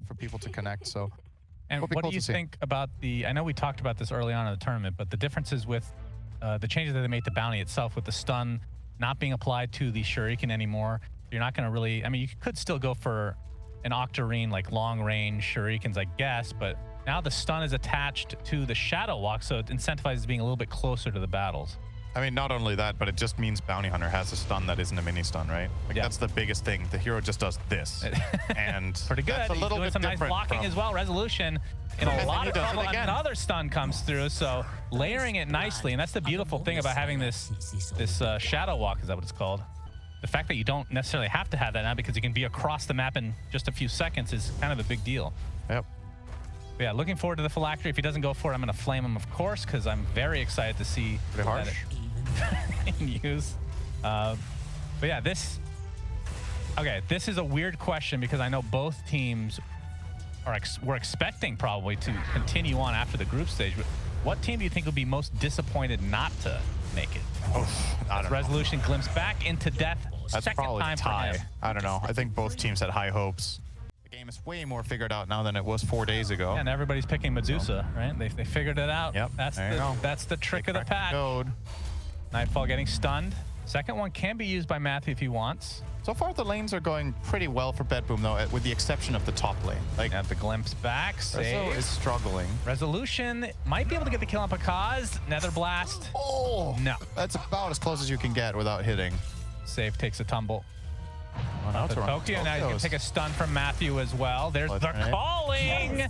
for people to connect. So, and what do you think about the? I know we talked about this early on in the tournament, but the differences with the changes that they made to Bounty itself, with the stun not being applied to the Shuriken anymore. You're not going to really. I mean, you could still go for an Octarine, like long-range Shurikens, I guess, but now the stun is attached to the Shadow Walk, so it incentivizes being a little bit closer to the battles. I mean, not only that, but it just means Bounty Hunter has a stun that isn't a mini stun, right? Like, that's the biggest thing. The hero just does this, and pretty good. That's a little doing bit some nice blocking as well. Resolution in a lot of trouble. Another stun comes through, so layering it nicely, and that's the beautiful thing about having this Shadow Walk, is that what it's called? The fact that you don't necessarily have to have that now because you can be across the map in just a few seconds is kind of a big deal. Yep. But yeah, looking forward to the Phylactery. If he doesn't go for it, I'm going to flame him, of course, because I'm very excited to see that in use. But yeah, this is a weird question because I know both teams were expecting probably to continue on after the group stage. But what team do you think would be most disappointed not to make it? Resolution glimpse back into death. That's probably a tie. I don't know. I think both teams had high hopes. The game is way more figured out now than it was 4 days ago. Yeah, and everybody's picking Medusa, right? They figured it out. Yep. That's the trick of the patch. Nightfall getting stunned. Second one can be used by Matthew if he wants. So far, the lanes are going pretty well for BetBoom, though, with the exception of the top lane. Like, the glimpse back. Rezo is struggling. Resolution might be able to get the kill on Pakaz. Nether Blast. Oh! No. That's about as close as you can get without hitting. Save takes a tumble. Tokyo, now you can take a stun from Matthew as well. There's the calling!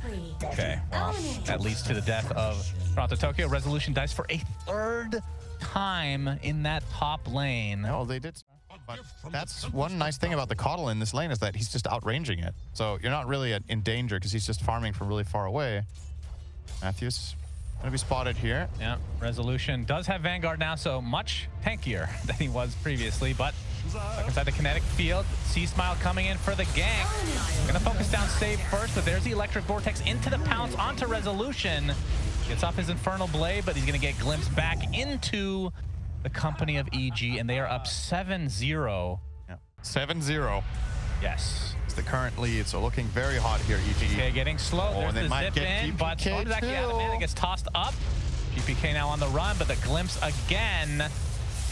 Okay, well, that leads to the death of Toronto Tokyo. Resolution dies for a third time in that top lane. No, they did. But that's one nice thing about the Coddle in this lane is that he's just outranging it. So you're not really in danger because he's just farming from really far away. Matthew's going to be spotted here. Yeah, Resolution does have Vanguard now, so much tankier than he was previously, but back inside the kinetic field, SUNSfan coming in for the gank. Gonna focus down Save first, but there's the Electric Vortex into the pounce onto Resolution. Gets off his Infernal Blade, but he's gonna get glimpsed back into the company of EG, and they are up 7-0. Yeah. 7-0. Yes. It's the current lead, so looking very hot here, EG. Okay, getting slow. There's the zip in, but Storm is actually out of mana. It gets tossed up. GPK now on the run, but the glimpse again.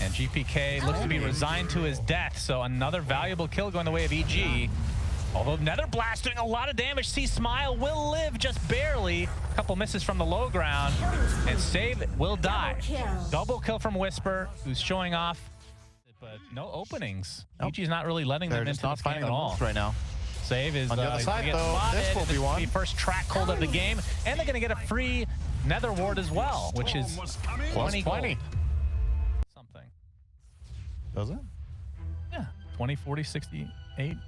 And GPK looks to be resigned to his death, so another valuable kill going the way of EG. Although Nether Blast doing a lot of damage, SUNSfan will live just barely. A couple misses from the low ground, and Save will die. Double kill from Whisper, who's showing off, but no openings. EG's not really letting them into this game at all right now. Save is on the other side, though. This will be one. The first track hold of the game, and they're going to get a free Nether Ward as well, which is plus 20. Something. Does it? Yeah. 20, 40, 60, 80.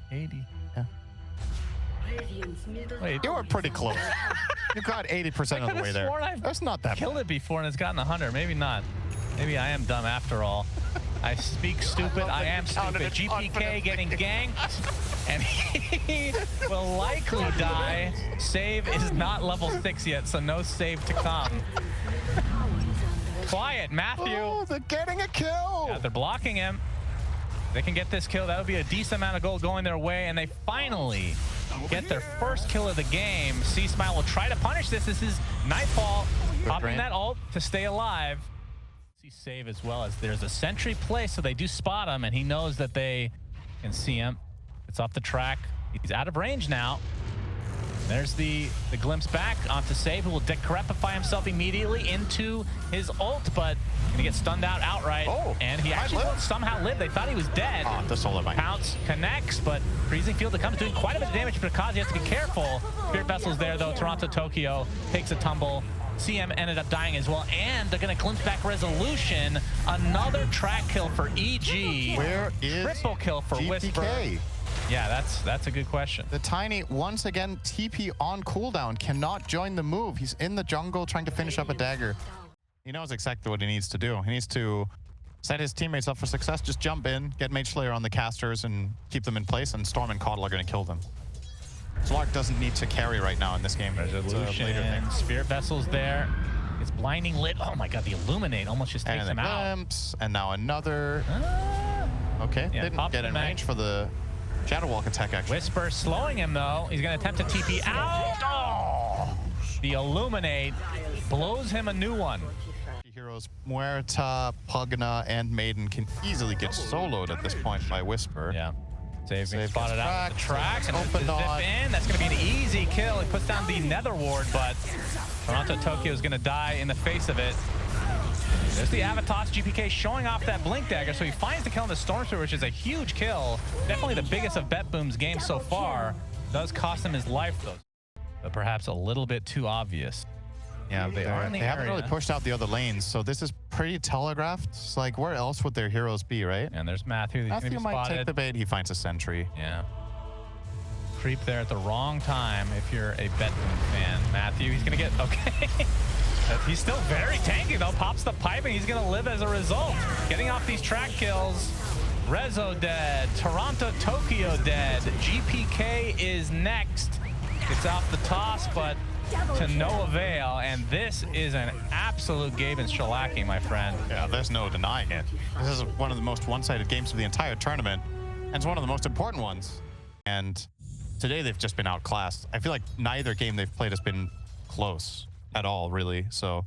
Yeah. Wait, you were pretty close. You got 80% of the way there. That's not that killed bad. it before and it's gotten 100. Maybe not. Maybe I am dumb after all. I speak stupid. I am stupid. GPK getting ganked, and he will likely die. Save is not level 6 yet, so no save to come. Quiet, Matthew. Oh, they're getting a kill. Yeah, they're blocking him. They can get this kill. That would be a decent amount of gold going their way, and they finally get their first kill of the game. SUNSfan will try to punish this. This is Nightfall popping that ult to stay alive. See Save as well, as there's a sentry place, so they do spot him, and he knows that they can see him. It's off the track. He's out of range now. There's the glimpse back onto Save, who will decrepify himself immediately into his ult, but gonna get stunned out outright. Oh, and he actually will somehow live. They thought he was dead. Oh, the solar might. Pounce connects, but Freezing Field comes, doing quite a bit of damage to Pakaz. He has to be careful. Spirit Vessel's there, though. Toronto Tokyo takes a tumble. CM ended up dying as well, and they're gonna glimpse back Resolution. Another track kill for EG. Where is triple kill for GPK? Whisper? Yeah, that's a good question. The Tiny, once again, TP on cooldown, cannot join the move. He's in the jungle trying to finish up a dagger. He knows exactly what he needs to do. He needs to set his teammates up for success, just jump in, get Mage Slayer on the casters, and keep them in place, and Storm and Coddle are going to kill them. Slark doesn't need to carry right now in this game. Resolution, Spirit Vessel's there. It's blinding lit. Oh my god, the Illuminate almost just takes him out. And now another. Okay, yeah, didn't get in range for the Shadow Walk attack, actually. Whisper slowing him, though. He's going to attempt to TP out. Oh! The Illuminate blows him a new one. Heroes Muerta, Pugna, and Maiden can easily get soloed at this point by Whisper. Yeah. Save being Save spotted gets out with the track. And opened zip on. in. That's going to be an easy kill. He puts down the Nether Ward, but Toronto Tokyo is going to die in the face of it. There's the Avatos. GPK showing off that Blink Dagger, so he finds the kill on the Stormspear, which is a huge kill. Definitely the biggest of BetBoom's games so far. Does cost him his life, though. But perhaps a little bit too obvious. Yeah, they haven't really pushed out the other lanes, so this is pretty telegraphed. It's like, where else would their heroes be, right? And there's Matthew. Matthew might take the bait. He finds a sentry. Yeah. Creep there at the wrong time if you're a BetBoom fan. Matthew, he's going to get... Okay. He's still very tanky, though. Pops the pipe, and he's going to live as a result. Getting off these track kills. Rezo dead. Toronto Tokyo dead. GPK is next. Gets off the toss, but to no avail. And this is an absolute Gaben shellacking, my friend. Yeah, there's no denying it. This is one of the most one-sided games of the entire tournament, and it's one of the most important ones. And today they've just been outclassed. I feel like neither game they've played has been close at all, really. So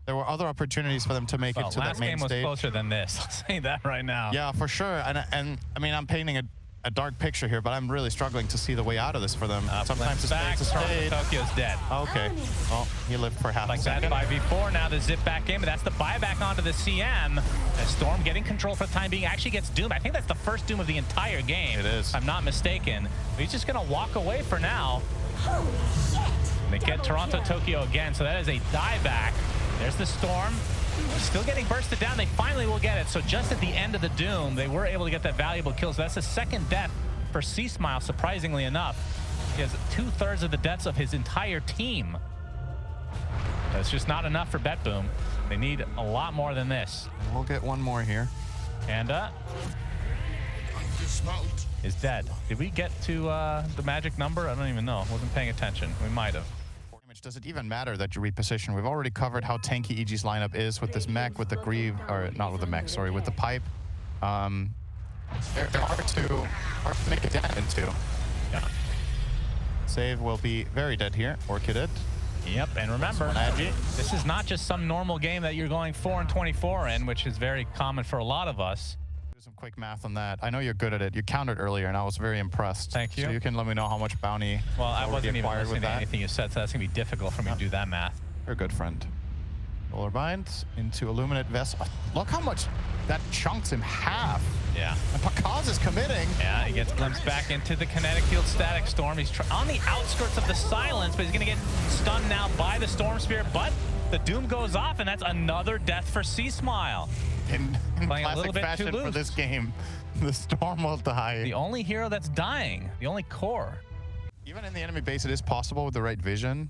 there were other opportunities for them to make it to that main stage. Last game was closer than this. I'll say that right now. Yeah, for sure. And I mean, I'm painting a dark picture here, but I'm really struggling to see the way out of this for them. Sometimes it's back. Tokyo's dead. Okay. Well, he lived for half a second. Like that 5v4. Now the zip back in, but that's the buyback onto the CM. As Storm getting control for the time being actually gets Doom. I think that's the first Doom of the entire game. It is. If I'm not mistaken. But he's just going to walk away for now. Holy shit. They get Toronto Tokyo again, so that is a dieback. There's the Storm. Still getting bursted down. They finally will get it. So just at the end of the Doom, they were able to get that valuable kill. So that's the second death for SUNSfan, surprisingly enough. He has 2/3 of the deaths of his entire team. That's just not enough for BetBoom. They need a lot more than this. We'll get one more here. Panda is dead. Did we get to the magic number? I don't even know. Wasn't paying attention. We might have. Does it even matter that you reposition? We've already covered how tanky EG's lineup is with this mech, with the Grieve, or not with the mech, sorry, with the pipe. There are two to make a dent into. Yeah. Save will be very dead here. Orchided. Yep, and remember, this is not just some normal game that you're going 4-24 in, which is very common for a lot of us. Do some quick math on that. I know you're good at it. You countered earlier, and I was very impressed. Thank you. So you can let me know how much bounty. Well, I wasn't even listening with to that. anything you said, so that's gonna be difficult for me to do that math. You're a good friend. Roller binds into Illuminate Vest. Look how much that chunks him half. Yeah. And Pakaz is committing. Yeah, he gets glimpsed back into the kinetic field static Storm. He's on the outskirts of the silence, but he's gonna get stunned now by the Storm Spear, but the Doom goes off, and that's another death for C-Smile. In Playing a classic little bit fashion too loose. for this game, the Storm will die. The only hero that's dying, the only core. Even in the enemy base, it is possible with the right vision.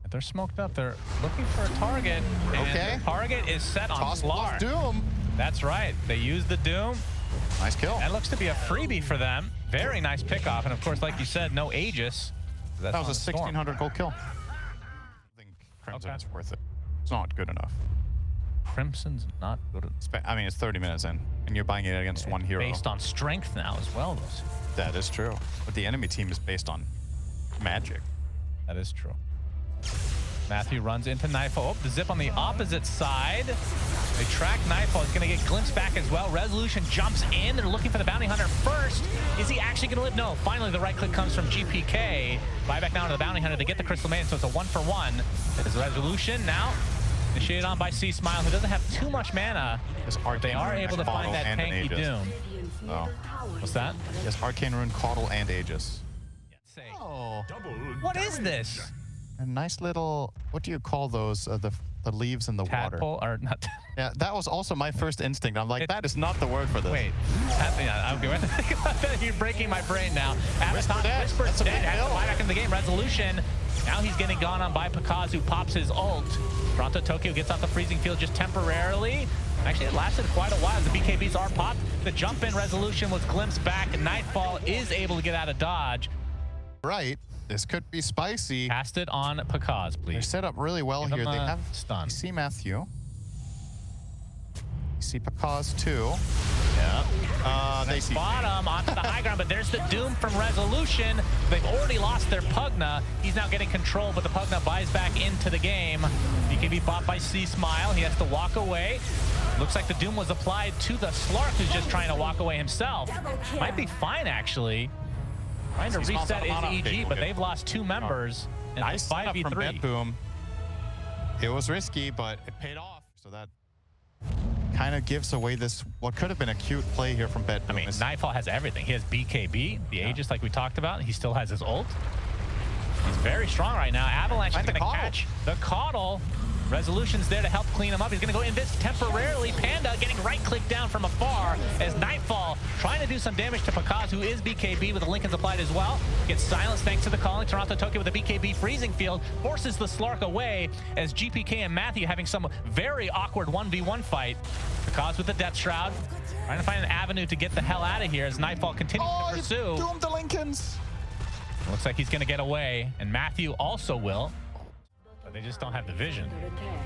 If they're smoked up, they're looking for a target. And okay. The target is set on Slar. Doom. That's right. They use the Doom. Nice kill. That looks to be a freebie for them. Very nice pickoff. And of course, like you said, no Aegis. That was a 1,600 gold kill. I think Crimson is worth it. It's not good enough. Crimson's not good enough. I mean, it's 30 minutes in, and you're buying it against one hero. Based on strength now as well, though. That is true. But the enemy team is based on magic. That is true. Matthew runs into Nightfall. Oh, the zip on the opposite side. They track Nightfall. He's going to get glimpsed back as well. Resolution jumps in. They're looking for the Bounty Hunter first. Is he actually going to live? No. Finally, the right click comes from GPK. Buyback down to the Bounty Hunter to get the Crystal Maiden, so it's a 1-for-1. There's Resolution now. Initiated on by C-Smile, who doesn't have too much mana. They are able to find that tanky Doom. Oh. What's that? Yes, Arcane Rune, Caudal, and Aegis. Oh. What is this? A nice little, what do you call those? The leaves in the Tadpole, water. or not? Yeah, that was also my first instinct. I'm like, that is not the word for this. Wait, yeah, okay, think about that. You're breaking my brain now. Whisper's dead. Whisper's dead. Has to buy back in the game. Resolution. Now he's getting gone on by Pakaz, who pops his ult. Toronto Tokyo gets off the freezing field just temporarily. Actually, it lasted quite a while. The BKBs are popped. The jump in Resolution was glimpsed back. Nightfall is able to get out of dodge. Right. This could be spicy. Cast it on Pakaz, please. They're set up really well here. They have stun. You see Matthew. You see Pakaz too. Yeah. They spot him onto the high ground, but there's the Doom from Resolution. They've already lost their Pugna. He's now getting control, but the Pugna buys back into the game. He can be bought by SUNSfan. He has to walk away. Looks like the Doom was applied to the Slark, who's just trying to walk away himself. Might be fine, actually. Trying to reset his EG, but they've lost 2 members. And nice 5v3. From BetBoom. It was risky, but it paid off. So that kind of gives away this, what could have been a cute play here from BetBoom. I mean, Nightfall has everything. He has BKB, the Aegis like we talked about. He still has his ult. He's very strong right now. Avalanche is going to catch the Caudle. Resolution's there to help clean him up. He's going to go in this temporarily. Panda getting right-clicked down from afar as Nightfall trying to do some damage to Pakaz, who is BKB with the Lincolns applied as well. Gets silenced thanks to the calling. Toronto Tokyo with a BKB freezing field forces the Slark away as GPK and Matthew having some very awkward 1v1 fight. Pakaz with the Death Shroud. Trying to find an avenue to get the hell out of here as Nightfall continues to pursue. Doomed the Lincolns. Looks like he's going to get away, and Matthew also will. They just don't have the vision.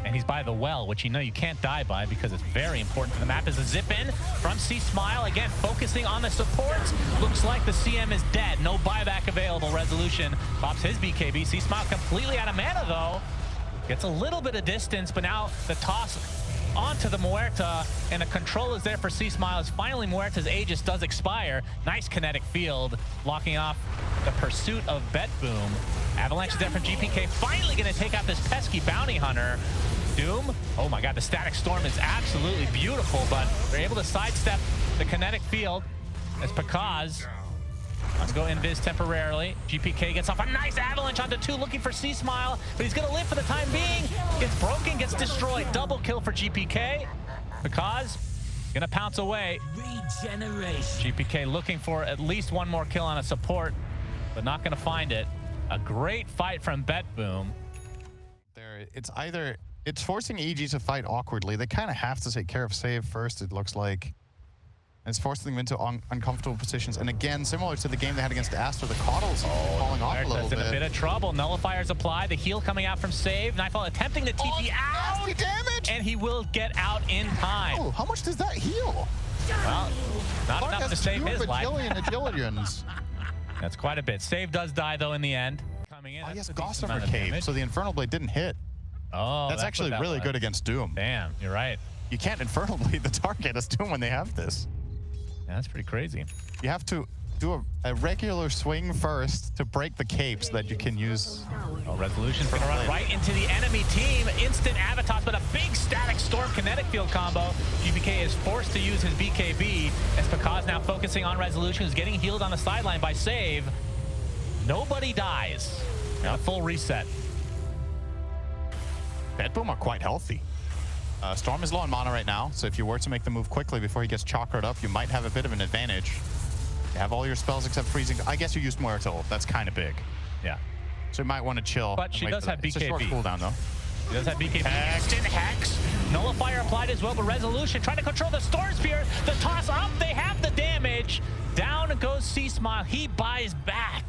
And he's by the well, which you know you can't die by because it's very important to the map. Is a zip in from SMILE. Again, focusing on the supports. Looks like the CM is dead. No buyback available. Resolution pops his BKB. SMILE completely out of mana, though. Gets a little bit of distance, but now the toss onto the Muerta, and the control is there for SMILE as finally Muerta's Aegis does expire. Nice kinetic field, blocking off the pursuit of BetBoom. Avalanche is there from GPK, finally going to take out this pesky bounty hunter. Doom, oh my god, the static storm is absolutely beautiful, but they're able to sidestep the kinetic field as Pakaz wants to go invis temporarily. GPK gets off a nice avalanche onto 2, looking for SMILE, but he's going to live for the time being. Gets broken, gets destroyed. Double kill for GPK. Pakaz going to pounce away. Regeneration. GPK looking for at least 1 more kill on a support, but not going to find it. A great fight from BetBoom. It's forcing EG to fight awkwardly. They kind of have to take care of save first, it looks like. And it's forcing them into uncomfortable positions. And again, similar to the game they had against Astor, the Caudle's falling off a little bit. In a bit of trouble. Nullifier's applied. The heal coming out from Save. Nightfall attempting to TP out. Damage! And he will get out in time. Oh, how much does that heal? Well, not enough to save his life. Agilians. That's quite a bit. Save does die, though, in the end. Coming in. Oh, yes, Gossamer Cave. So the Infernal Blade didn't hit. Oh, that's actually really good against Doom. Damn, you're right. You can't Infernal Blade the target as Doom when they have this. Yeah, that's pretty crazy. You have to do a regular swing first to break the cape so that you can use... Oh, Resolution's going to run right into the enemy team. Instant Avatos, but a big static storm kinetic field combo. GPK is forced to use his BKB as Pakaz now focusing on Resolution, who's getting healed on the sideline by Save. Nobody dies. Got a full reset. BetBoom are quite healthy. Storm is low on mana right now, so if you were to make the move quickly before he gets chakred up, you might have a bit of an advantage. You have all your spells except freezing. I guess you used Muerta ult. That's kind of big. Yeah. So you might want to chill. But she does have BKB. It's a short cooldown, though. She does have BKB. Instant Hex. Nullifier applied as well, but Resolution trying to control the Storm Spear. The toss up. They have the damage. Down goes SMILE. He buys back.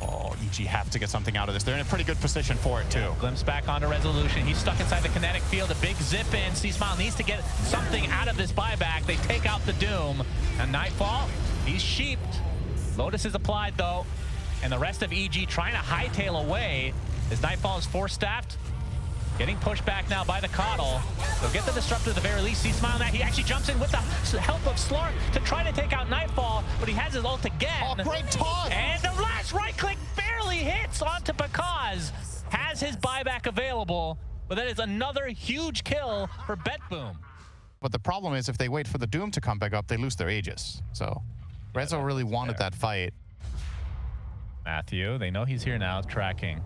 Oh, EG have to get something out of this. They're in a pretty good position for it, too. Yeah, glimpse back onto Resolution. He's stuck inside the kinetic field. A big zip in. SMILE needs to get something out of this buyback. They take out the Doom. And Nightfall, he's sheeped. Lotus is applied, though. And the rest of EG trying to hightail away as Nightfall is force-staffed. Getting pushed back now by the Caudle. They'll get the Disruptor at the very least. SMILE now. He actually jumps in with the help of Slark to try to take out Nightfall, but he has his ult again. Oh, great toss! And the last right-click barely hits onto Pakaz. Has his buyback available, but that is another huge kill for BetBoom. But the problem is if they wait for the Doom to come back up, they lose their Aegis. So Rezo really wanted that fight. Matthew, they know he's here now, tracking.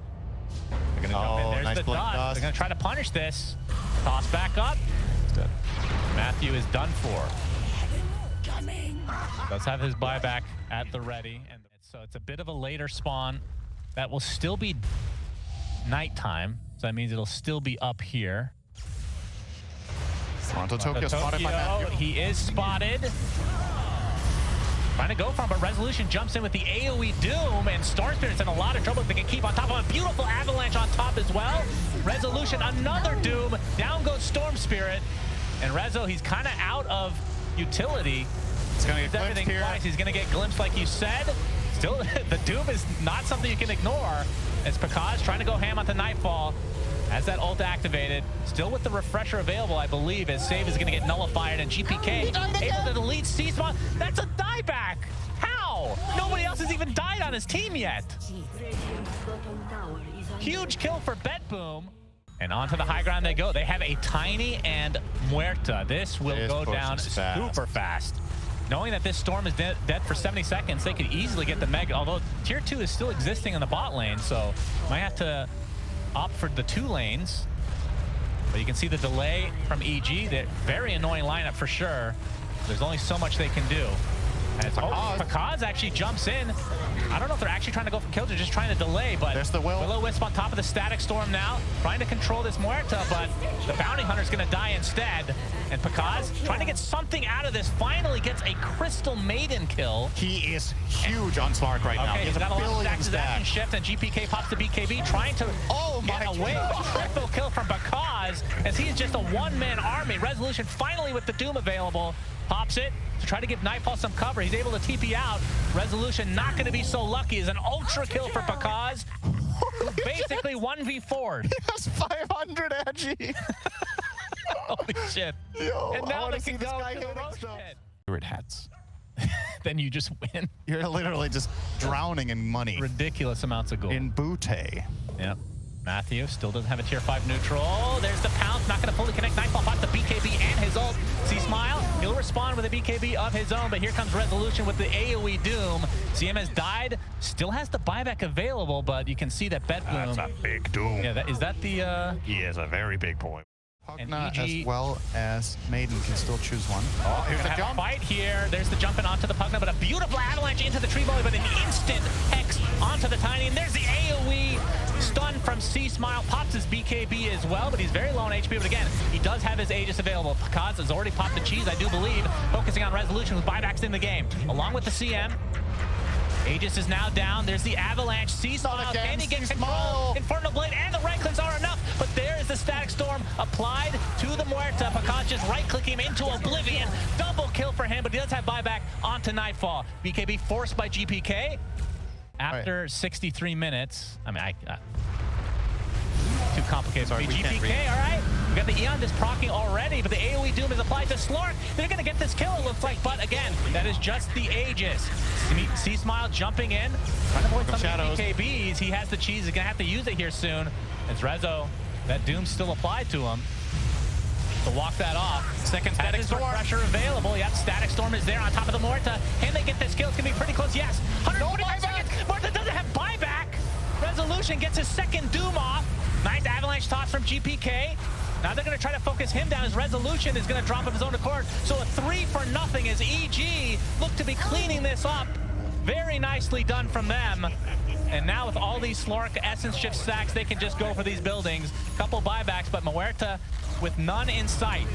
They're gonna jump in. There's nice the dot. They're gonna try to punish this. Toss back up. Matthew is done for. Does have his buyback at the ready, and so it's a bit of a later spawn. That will still be nighttime, so that means it'll still be up here. Toronto Tokyo spotted by Matthew. He is spotted. Trying to go for him, but Resolution jumps in with the AoE Doom, and Storm Spirit's in a lot of trouble if they can keep on top of a beautiful Avalanche on top as well. Resolution, another Doom. Down goes Storm Spirit. And Rezo, he's kind of out of, utility. It's going to get glimpsed Everything here. twice. He's going to get glimpsed like you said. Still, the Doom is not something you can ignore. As Pakaz trying to go ham onto Nightfall. As that ult activated, still with the refresher available, I believe, as save is going to get nullified, and GPK able to delete C-Spawn. That's a dieback. How? Nobody else has even died on his team yet. Huge kill for BetBoom. And onto the high ground they go. They have a Tiny and Muerta. This will go down super fast. Knowing that this Storm is dead for 70 seconds, they could easily get the Mega, although Tier 2 is still existing in the bot lane, so might have to opt for the 2 lanes. But you can see the delay from EG. That very annoying lineup for sure. There's only so much they can do. As Pakaz actually jumps in. I don't know if they're actually trying to go for kills or just trying to delay, but there's the Will-O-Wisp on top of the Static Storm now, trying to control this Muerta, but the Bounty Hunter's going to die instead. And Pakaz trying to get something out of this, finally gets a Crystal Maiden kill. He is huge on Slark right now. He's got a lot of stacks of action shift, and GPK pops the BKB, trying to get away with a triple kill from Pakaz, as he's just a one-man army. Resolution finally with the Doom available, pops it to try to give Nightfall some cover. He's able to TP out. Resolution not going to be so lucky as an ultra kill for Pakaz. Basically 1v4'd. He has 500 Agi. Holy shit. Yo, and now they can this go guy to the hitting roast stuff. pit. Favorite hats. Then you just win. You're literally just drowning in money. Ridiculous amounts of gold. In Butte. Yep. Matthew still doesn't have a tier 5 neutral. There's the pounce, not going to fully connect. Nightfall pops the BKB and his ult. C-Smile, he'll respond with a BKB of his own, but here comes Resolution with the AoE Doom. CM has died, still has the buyback available, but you can see that BetBoom. That's a big Doom. Yeah, is that the... He is a very big boy. And Pugna EG as well as Maiden can still choose one. Oh, here's the jump. Fight here. There's the jumping onto the Pugna, but a beautiful avalanche into the tree volley, but an instant hex onto the Tiny, and there's the AoE stun from C-Smile. Pops his BKB as well, but he's very low on HP. But again, he does have his Aegis available. Pakaz has already popped the cheese, I do believe, focusing on Resolution with buybacks in the game, along with the CM. Aegis is now down. There's the avalanche. C-Smile, can he get control? Infernal Blade and the right clicks are enough, but there is the Static Storm applied to the Muerta. Pakaz just right-clicking him into oblivion. Double kill for him, but he does have buyback onto Nightfall. BKB forced by GPK after 63 minutes. I mean, too complicated. Sorry, GPK, all right. We got the Eon just proccing already, but the AoE Doom is applied to Slark. They're going to get this kill, it looks like, but again, that is just the Aegis. C-Smile jumping in, trying to avoid some of the BKBs. He has the cheese. He's going to have to use it here soon. It's Rezo. That Doom's still applied to him. To walk that off. Second Static Storm pressure available. Yep, Static Storm is there on top of the Muerta. Can they get this kill? It's going to be pretty close. Yes. 145 seconds. Muerta doesn't have buyback. Resolution gets his second Doom off. Nice avalanche toss from GPK. Now they're going to try to focus him down. His Resolution is going to drop of his own accord. So a 3-for-0 as EG look to be cleaning this up. Very nicely done from them. And now with all these Slark Essence Shift stacks, they can just go for these buildings. Couple buybacks, but Muerta with none in sight.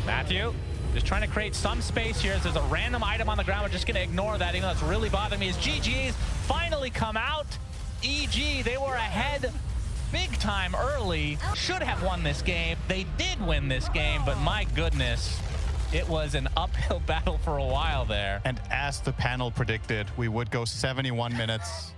Matthew just trying to create some space here. There's a random item on the ground. We're just going to ignore that, even though it's really bothering me. As GG's finally come out. EG, they were ahead big time early. Should have won this game. They did win this game, but my goodness, it was an uphill battle for a while there. And as the panel predicted, we would go 71 minutes.